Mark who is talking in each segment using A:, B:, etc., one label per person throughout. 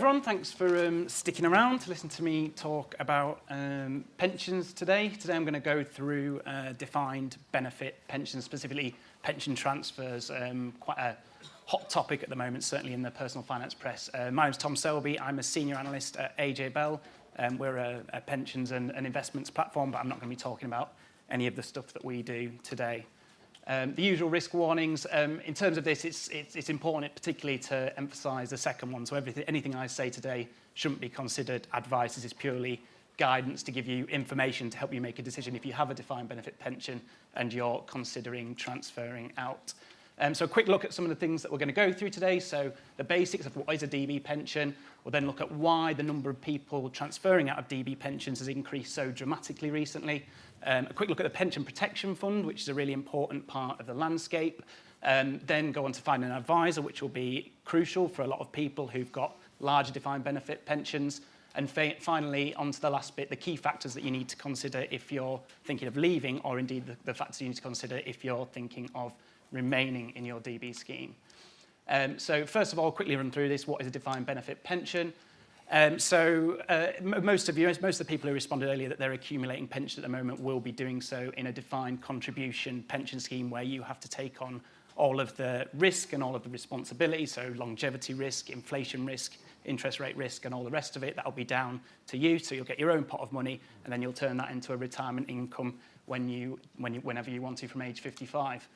A: everyone. Thanks for sticking around to listen to me talk about pensions today. Today I'm going to go through defined benefit pensions, specifically pension transfers, quite a hot topic at the moment, certainly in the personal finance press. My name's Tom Selby. I'm a senior analyst at AJ Bell. We're a pensions and investments platform, but I'm not going to be talking about any of the stuff that we do today. The usual risk warnings. In terms of this, it's important particularly to emphasise the second one. So anything I say today shouldn't be considered advice. This is purely guidance to give you information to help you make a decision if you have a defined benefit pension and you're considering transferring out. So a quick look at some of the things that we're going to go through today. So the basics of what is a DB pension. We'll then look at why the number of people transferring out of DB pensions has increased so dramatically recently. A quick look at the pension protection fund, which is a really important part of the landscape. Then go on to find an advisor, which will be crucial for a lot of people who've got larger defined benefit pensions. And finally, on to the last bit, the key factors that you need to consider if you're thinking of leaving, or indeed the factors you need to consider if you're thinking of remaining in your DB scheme. So first of all, quickly run through this. What is a defined benefit pension? Most of the people who responded earlier that they're accumulating pension at the moment will be doing so in a defined contribution pension scheme where you have to take on all of the risk and all of the responsibility, so longevity risk, inflation risk, interest rate risk, and all the rest of it. That'll be down to you, so you'll get your own pot of money, and then you'll turn that into a retirement income whenever you want to from age 55.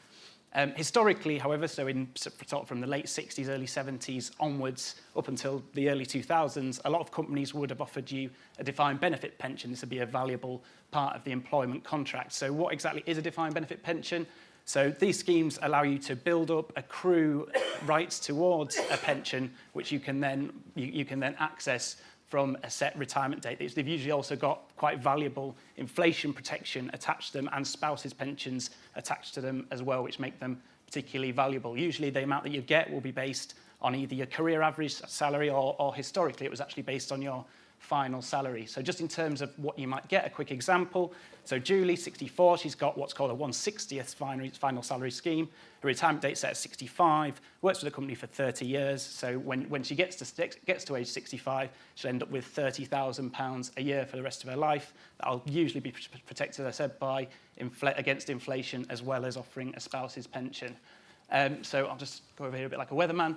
A: Historically, however, so from the late 60s, early 70s onwards, up until the early 2000s, a lot of companies would have offered you a defined benefit pension. This would be a valuable part of the employment contract. So what exactly is a defined benefit pension? So these schemes allow you to build up, accrue rights towards a pension, which you can then access from a set retirement date. They've usually also got quite valuable inflation protection attached to them and spouses' pensions attached to them as well, which make them particularly valuable. Usually the amount that you get will be based on either your career average salary or historically it was actually based on your final salary. So just in terms of what you might get, a quick example. So Julie, 64, she's got what's called a 1/60th final salary scheme. Her retirement date's set at 65, works for the company for 30 years. So when she gets to age 65, she'll end up with £30,000 a year for the rest of her life. That'll usually be protected, as I said, against inflation, as well as offering a spouse's pension. So I'll just go over here a bit like a weatherman.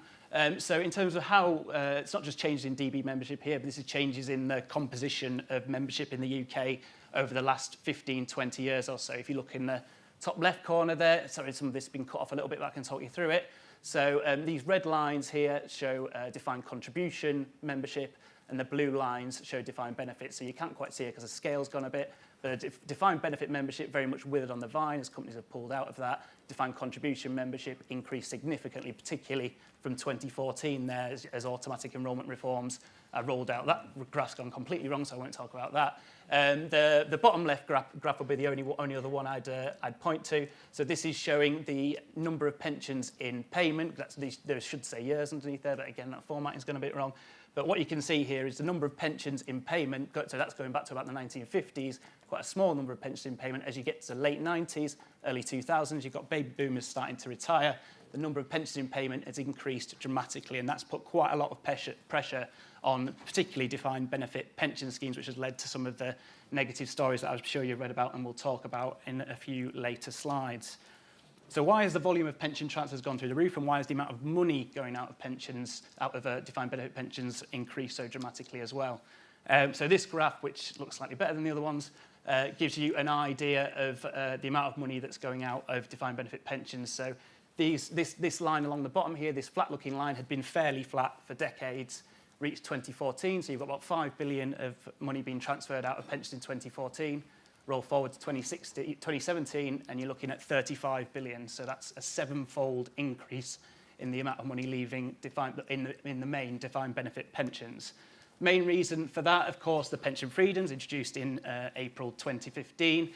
A: So in terms of how, it's not just changes in DB membership here, but this is changes in the composition of membership in the UK over the last 15, 20 years or so. If you look in the top left corner there, sorry, some of this has been cut off a little bit, but I can talk you through it. So these red lines here show defined contribution membership, and the blue lines show defined benefits. So you can't quite see it because the scale's gone a bit. But defined benefit membership very much withered on the vine as companies have pulled out of that. Defined contribution membership increased significantly, particularly from 2014 there as automatic enrolment reforms rolled out. That graph's gone completely wrong, so I won't talk about that. The bottom left graph will be the only other one I'd point to. So this is showing the number of pensions in payment. There should say years underneath there, but again, that formatting is going to be a bit wrong. But what you can see here is the number of pensions in payment. So that's going back to about the 1950s. Quite a small number of pensions in payment. As you get to the late 90s, early 2000s, you've got baby boomers starting to retire. The number of pensions in payment has increased dramatically, and that's put quite a lot of pressure on particularly defined benefit pension schemes, which has led to some of the negative stories that I'm sure you've read about and we'll talk about in a few later slides. So why has the volume of pension transfers gone through the roof, and why has the amount of money going out of pensions, defined benefit pensions, increased so dramatically as well? So this graph, which looks slightly better than the other ones, gives you an idea of the amount of money that's going out of defined benefit pensions. So this line along the bottom here, this flat-looking line, had been fairly flat for decades, reached 2014. So you've got about 5 billion of money being transferred out of pensions in 2014. Roll forward to 2017, and you're looking at 35 billion. So that's a seven-fold increase in the amount of money leaving in the main defined benefit pensions. Main reason for that, of course, the pension freedoms introduced in April 2015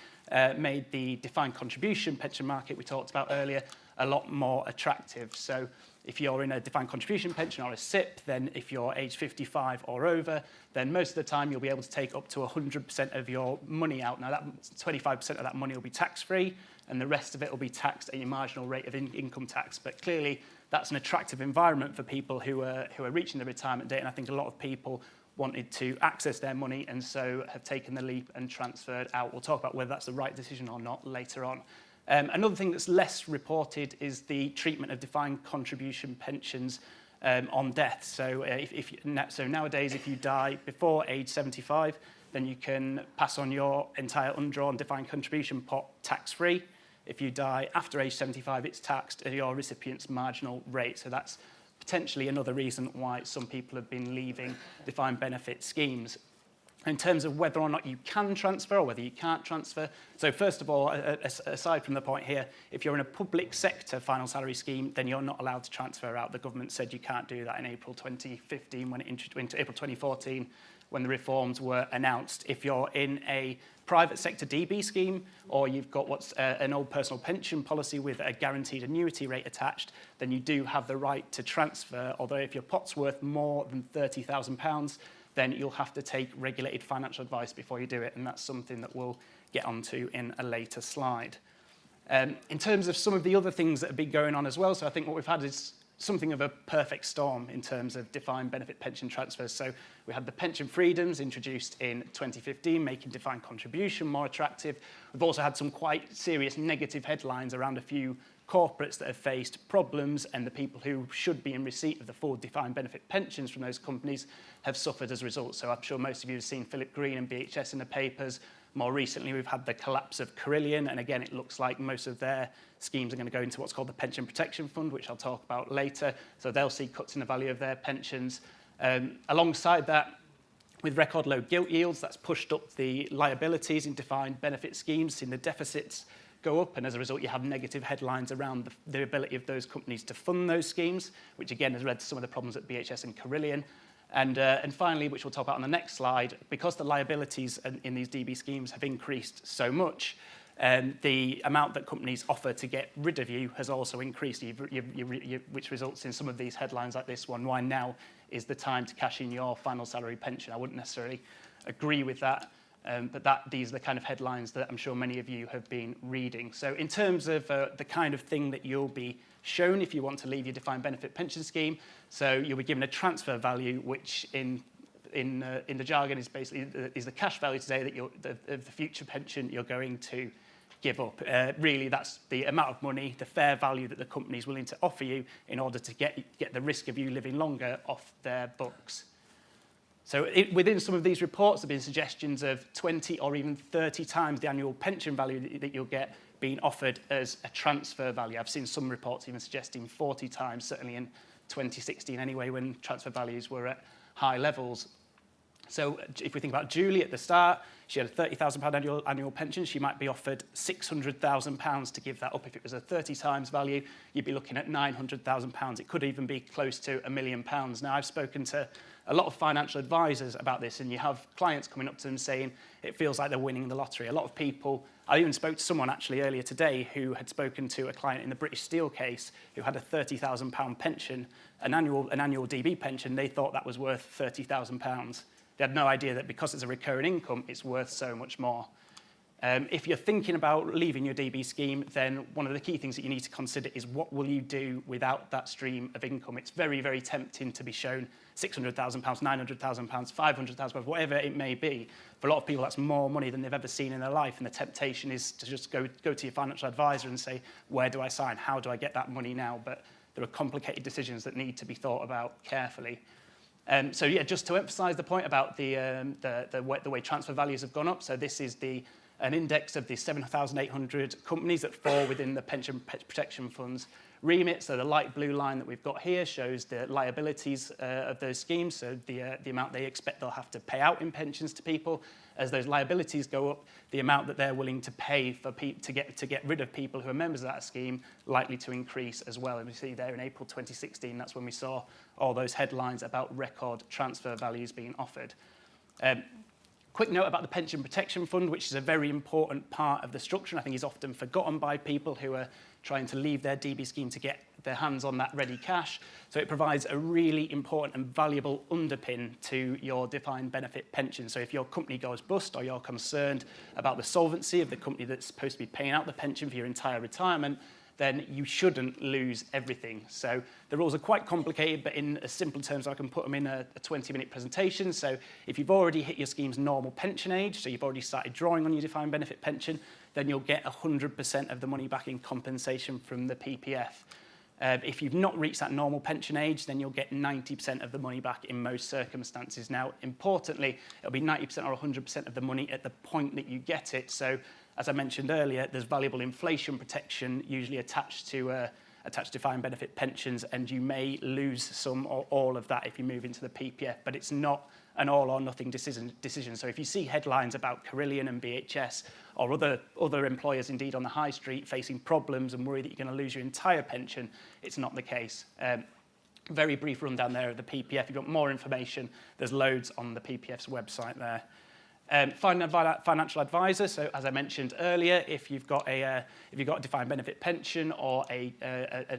A: made the defined contribution pension market we talked about earlier a lot more attractive. So If you're in a defined contribution pension or a SIP, then if you're age 55 or over, then most of the time you'll be able to take up to 100% of your money out. Now, that 25% of that money will be tax-free, and the rest of it will be taxed at your marginal rate of income tax. But clearly, that's an attractive environment for people who are reaching the retirement date, and I think a lot of people wanted to access their money and so have taken the leap and transferred out. We'll talk about whether that's the right decision or not later on. Another thing that's less reported is the treatment of defined contribution pensions on death. So, so nowadays, if you die before age 75, then you can pass on your entire undrawn defined contribution pot tax-free. If you die after age 75, it's taxed at your recipient's marginal rate. So that's potentially another reason why some people have been leaving defined benefit schemes. In terms of whether or not you can transfer or whether you can't transfer, so first of all, aside from the point here, if you're in a public sector final salary scheme, then you're not allowed to transfer out. The government said you can't do that in April 2015, when it introduced April 2014, when the reforms were announced. If you're in a private sector DB scheme, or you've got what's an old personal pension policy with a guaranteed annuity rate attached, then you do have the right to transfer, although if your pot's worth more than £30,000, then you'll have to take regulated financial advice before you do it, and that's something that we'll get onto in a later slide. In terms of some of the other things that have been going on as well, so I think what we've had is something of a perfect storm in terms of defined benefit pension transfers. So we had the pension freedoms introduced in 2015, making defined contribution more attractive. We've also had some quite serious negative headlines around a few corporates that have faced problems, and the people who should be in receipt of the full defined benefit pensions from those companies have suffered as a result. So I'm sure most of you have seen Philip Green and BHS in the papers. More recently, we've had the collapse of Carillion, and again, it looks like most of their schemes are going to go into what's called the Pension Protection Fund, which I'll talk about later. So they'll see cuts in the value of their pensions. Alongside that, with record low gilt yields, that's pushed up the liabilities in defined benefit schemes, seen the deficits go up, and as a result, you have negative headlines around the ability of those companies to fund those schemes, which again has led to some of the problems at BHS and Carillion. And finally, which we'll talk about on the next slide, because the liabilities in these DB schemes have increased so much, the amount that companies offer to get rid of you has also increased, which results in some of these headlines like this one: why now is the time to cash in your final salary pension? I wouldn't necessarily agree with that, but these are the kind of headlines that I'm sure many of you have been reading. So in terms of the kind of thing that you'll be shown if you want to leave your defined benefit pension scheme, so you'll be given a transfer value, which in the jargon is basically is the cash value today that of the future pension you're going to give up. Really, that's the amount of money, the fair value that the company is willing to offer you in order to get the risk of you living longer off their books. So within some of these reports, there have been suggestions of 20 or even 30 times the annual pension value that you'll get being offered as a transfer value. I've seen some reports even suggesting 40 times, certainly in 2016 anyway, when transfer values were at high levels. So if we think about Julie at the start, she had a £30,000 annual pension. She might be offered £600,000 to give that up. If it was a 30 times value, you'd be looking at £900,000. It could even be close to £1 million. Now, I've spoken to a lot of financial advisors about this, and you have clients coming up to them saying it feels like they're winning the lottery. A lot of people, I even spoke to someone actually earlier today who had spoken to a client in the British Steel case who had a £30,000 pension, an annual DB pension. They thought that was worth £30,000. They had no idea that because it's a recurring income, it's worth so much more. If you're thinking about leaving your DB scheme, then one of the key things that you need to consider is what will you do without that stream of income. It's very, very tempting to be shown £600,000, £900,000, £500,000, whatever it may be. For a lot of people, that's more money than they've ever seen in their life, and the temptation is to just go to your financial advisor and say, where do I sign? How do I get that money now? But there are complicated decisions that need to be thought about carefully. So yeah, just to emphasise the point about the way transfer values have gone up. So this is an index of the 7,800 companies that fall within the pension protection funds remit. So the light blue line that we've got here shows the liabilities of those schemes, so the amount they expect they'll have to pay out in pensions to people. As those liabilities go up, the amount that they're willing to pay for to get rid of people who are members of that scheme likely to increase as well. And we see there in April 2016, that's when we saw all those headlines about record transfer values being offered. Quick note about the Pension Protection Fund, which is a very important part of the structure, and I think is often forgotten by people who are trying to leave their DB scheme to get their hands on that ready cash. So it provides a really important and valuable underpin to your defined benefit pension. So if your company goes bust or you're concerned about the solvency of the company that's supposed to be paying out the pension for your entire retirement, then you shouldn't lose everything. So the rules are quite complicated, but in as simple terms, I can put them in a 20-minute presentation. So if you've already hit your scheme's normal pension age, so you've already started drawing on your defined benefit pension, then you'll get 100% of the money back in compensation from the PPF. If you've not reached that normal pension age, then you'll get 90% of the money back in most circumstances. Now, importantly, it'll be 90% or 100% of the money at the point that you get it. So, as I mentioned earlier, there's valuable inflation protection usually attached to defined benefit pensions, and you may lose some or all of that if you move into the PPF, but it's not an all or nothing decision. So if you see headlines about Carillion and BHS or other employers indeed on the high street facing problems and worry that you're going to lose your entire pension, it's not the case. Very brief rundown there of the PPF. If you want more information, there's loads on the PPF's website there. Find a financial advisor. So, as I mentioned earlier, if you've got a defined benefit pension or a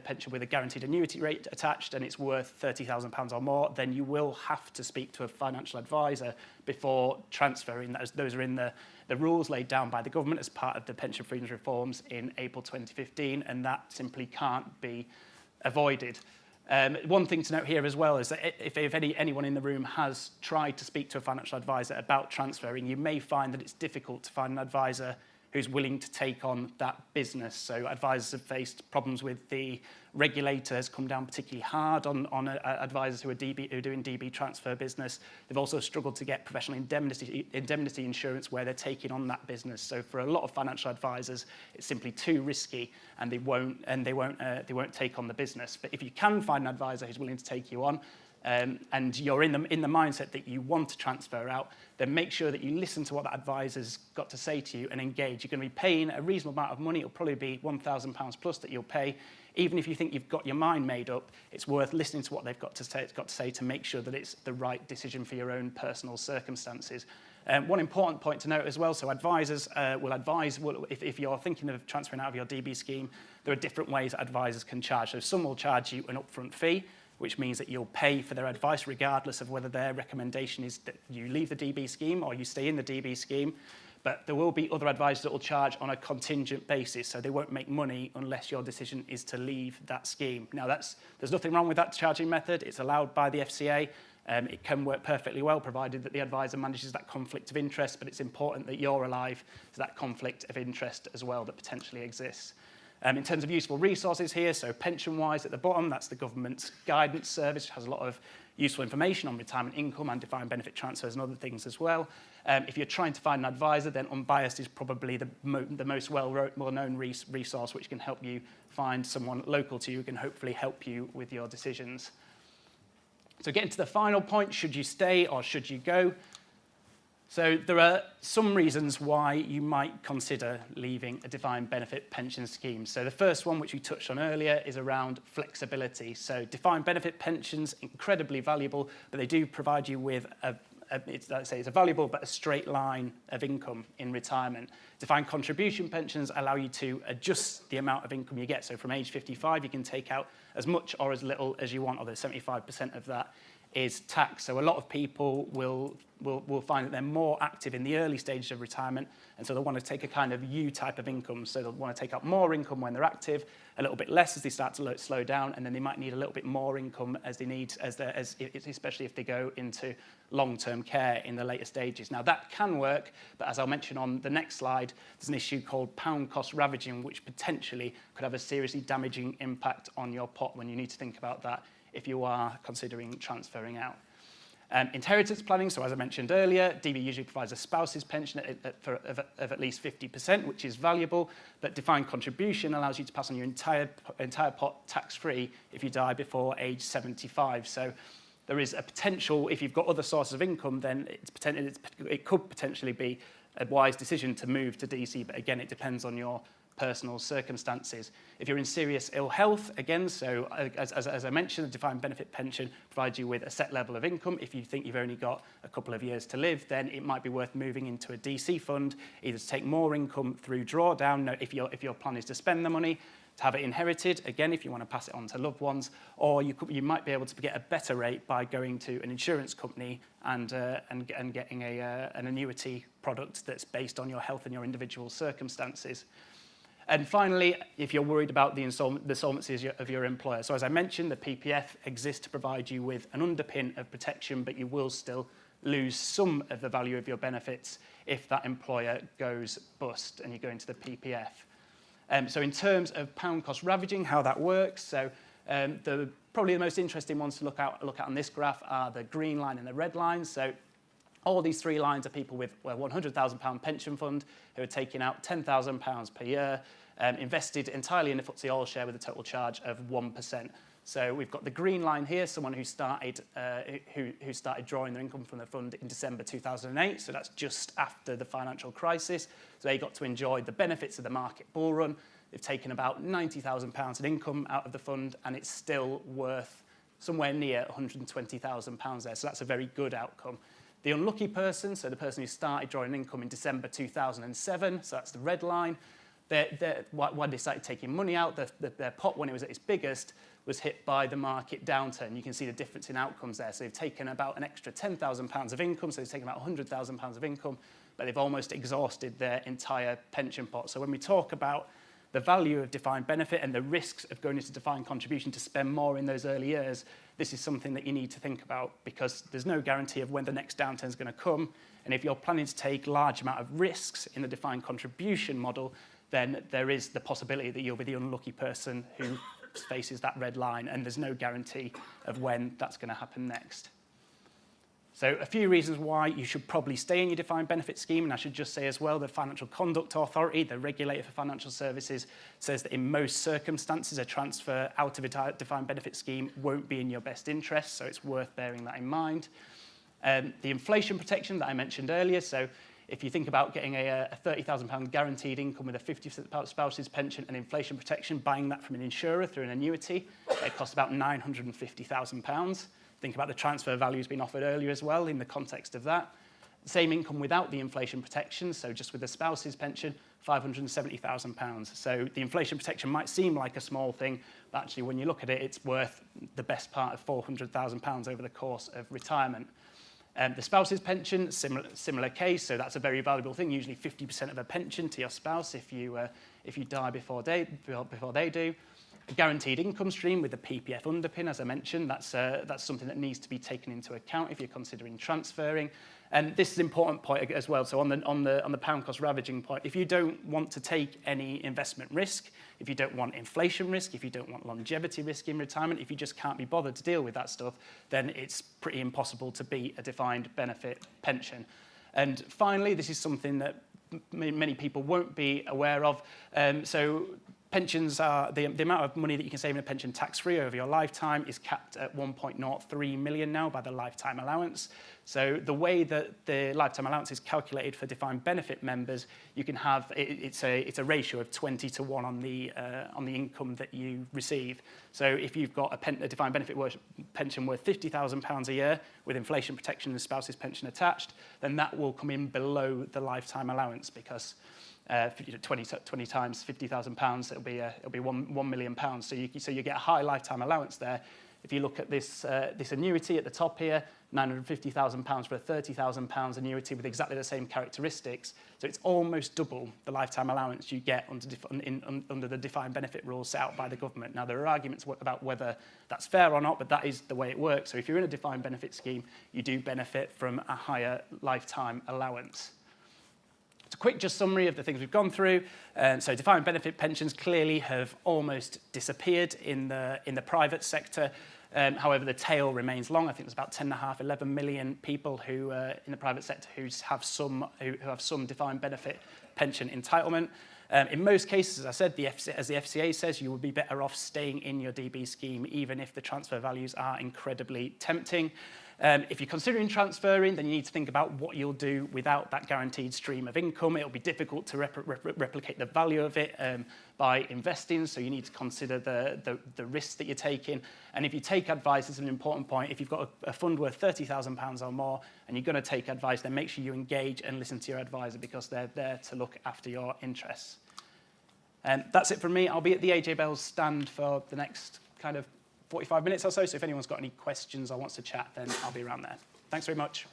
A: pension with a guaranteed annuity rate attached and it's worth £30,000 or more, then you will have to speak to a financial advisor before transferring. Those are in the rules laid down by the government as part of the pension freedoms reforms in April 2015, and that simply can't be avoided. One thing to note here as well is that if anyone in the room has tried to speak to a financial advisor about transferring, you may find that it's difficult to find an advisor who's willing to take on that business. So advisors have faced problems with the regulator has come down particularly hard on advisors who are doing DB transfer business. They've also struggled to get professional indemnity insurance where they're taking on that business. So for a lot of financial advisors, it's simply too risky, and they won't take on the business. But if you can find an advisor who's willing to take you on, and you're in the mindset that you want to transfer out, then make sure that you listen to what that advisor's got to say to you and engage. You're going to be paying a reasonable amount of money. It'll probably be £1,000 plus that you'll pay. Even if you think you've got your mind made up, it's worth listening to what they've got to say to make sure that it's the right decision for your own personal circumstances. One important point to note as well, so advisors will advise, if you're thinking of transferring out of your DB scheme, there are different ways that advisors can charge. So some will charge you an upfront fee, which means that you'll pay for their advice regardless of whether their recommendation is that you leave the DB scheme or you stay in the DB scheme. But there will be other advisors that will charge on a contingent basis, so they won't make money unless your decision is to leave that scheme. Now, there's nothing wrong with that charging method. It's allowed by the FCA. It can work perfectly well, provided that the advisor manages that conflict of interest, but it's important that you're alive to that conflict of interest as well that potentially exists. In terms of useful resources here, so pension-wise at the bottom, that's the government's guidance service, which has a lot of useful information on retirement income and defined benefit transfers and other things as well. If you're trying to find an advisor, then Unbiased is probably the most well-known resource which can help you find someone local to you who can hopefully help you with your decisions. So getting to the final point, should you stay or should you go? So there are some reasons why you might consider leaving a defined benefit pension scheme. So the first one, which we touched on earlier, is around flexibility. So defined benefit pensions, incredibly valuable, but they do provide you with it's a valuable but a straight line of income in retirement. Defined contribution pensions allow you to adjust the amount of income you get. So from age 55, you can take out as much or as little as you want, although 75% of that is tax. So a lot of people will find that they're more active in the early stages of retirement, and so they'll want to take a kind of U type of income. So they'll want to take out more income when they're active, a little bit less as they start to slow down, and then they might need a little bit more income as they need, especially if they go into long-term care in the later stages. Now that can work, but as I'll mention on the next slide, there's an issue called pound cost ravaging, which potentially could have a seriously damaging impact on your pot when you need to think about that if you are considering transferring out. Inheritance planning, so as I mentioned earlier, DB usually provides a spouse's pension of at least 50%, which is valuable, but defined contribution allows you to pass on your entire pot tax-free if you die before age 75. So there is a potential, if you've got other sources of income, then it could potentially be a wise decision to move to DC, but again, it depends on your personal circumstances. If you're in serious ill health, again, so as I mentioned, the defined benefit pension provides you with a set level of income. If you think you've only got a couple of years to live, then it might be worth moving into a DC fund, either to take more income through drawdown, if your plan is to spend the money, to have it inherited, again, if you want to pass it on to loved ones, or you might be able to get a better rate by going to an insurance company and getting an annuity product that's based on your health and your individual circumstances. And finally, if you're worried about the solvency of your employer. So as I mentioned, the PPF exists to provide you with an underpin of protection, but you will still lose some of the value of your benefits if that employer goes bust and you go into the PPF. So in terms of pound cost ravaging, how that works, so probably the most interesting ones to look at on this graph are the green line and the red line. So all these three lines are people with a £100,000 pension fund who are taking out £10,000 per year, invested entirely in the FTSE All Share with a total charge of 1%. So we've got the green line here, someone who started drawing their income from the fund in December 2008. So that's just after the financial crisis. So they got to enjoy the benefits of the market bull run. They've taken about £90,000 in income out of the fund, and it's still worth somewhere near £120,000 there. So that's a very good outcome. The unlucky person, so the person who started drawing income in December 2007, so that's the red line, when they started taking money out, their pot, when it was at its biggest, was hit by the market downturn. You can see the difference in outcomes there. So they've taken about an extra £10,000 of income, so they've taken about £100,000 of income, but they've almost exhausted their entire pension pot. So when we talk about the value of defined benefit and the risks of going into defined contribution to spend more in those early years, this is something that you need to think about, because there's no guarantee of when the next downturn is going to come. And if you're planning to take large amount of risks in the defined contribution model, then there is the possibility that you'll be the unlucky person who faces that red line, and there's no guarantee of when that's going to happen next. So a few reasons why you should probably stay in your defined benefit scheme. And I should just say as well, the Financial Conduct Authority, the regulator for financial services, says that in most circumstances, a transfer out of a defined benefit scheme won't be in your best interest. So it's worth bearing that in mind. The inflation protection that I mentioned earlier. So if you think about getting a £30,000 guaranteed income with a 50% spouse's pension and inflation protection, buying that from an insurer through an annuity, it costs about £950,000. Think about the transfer values being offered earlier as well in the context of that. Same income without the inflation protection, so just with the spouse's pension, £570,000. So the inflation protection might seem like a small thing, but actually when you look at it, it's worth the best part of £400,000 over the course of retirement. The spouse's pension, similar case, so that's a very valuable thing, usually 50% of a pension to your spouse if you die before they do. A guaranteed income stream with the PPF underpin, as I mentioned, that's something that needs to be taken into account if you're considering transferring. And this is an important point as well. So on the pound cost ravaging point, if you don't want to take any investment risk, if you don't want inflation risk, if you don't want longevity risk in retirement, if you just can't be bothered to deal with that stuff, then it's pretty impossible to beat a defined benefit pension. And finally, this is something that many people won't be aware of. So pensions are, the amount of money that you can save in a pension tax-free over your lifetime is capped at 1.03 million now by the lifetime allowance. So the way that the lifetime allowance is calculated for defined benefit members, you can have, it's a ratio of 20 to 1 on the income that you receive. So if you've got a defined benefit pension worth £50,000 a year with inflation protection and spouse's pension attached, then that will come in below the lifetime allowance, because 20 times £50,000, it'll be £1 million. So you get a high lifetime allowance there. If you look at this annuity at the top here, £950,000 for a £30,000 annuity with exactly the same characteristics. So it's almost double the lifetime allowance you get under the defined benefit rules set out by the government. Now, there are arguments about whether that's fair or not, but that is the way it works. So if you're in a defined benefit scheme, you do benefit from a higher lifetime allowance. It's a quick just summary of the things we've gone through. So defined benefit pensions clearly have almost disappeared in the private sector. However, the tail remains long. I think there's about 10.5, 11 million people who in the private sector who have some defined benefit pension entitlement. In most cases, as I said, as the FCA says, you would be better off staying in your DB scheme, even if the transfer values are incredibly tempting. If you're considering transferring, then you need to think about what you'll do without that guaranteed stream of income. It'll be difficult to replicate the value of it by investing, so you need to consider the risks that you're taking. And if you take advice, it's an important point. If you've got a fund worth £30,000 or more and you're going to take advice, then make sure you engage and listen to your advisor, because they're there to look after your interests. That's it from me. I'll be at the AJ Bell's stand for the next kind of 45 minutes or so. So if anyone's got any questions or wants to chat, then I'll be around there. Thanks very much.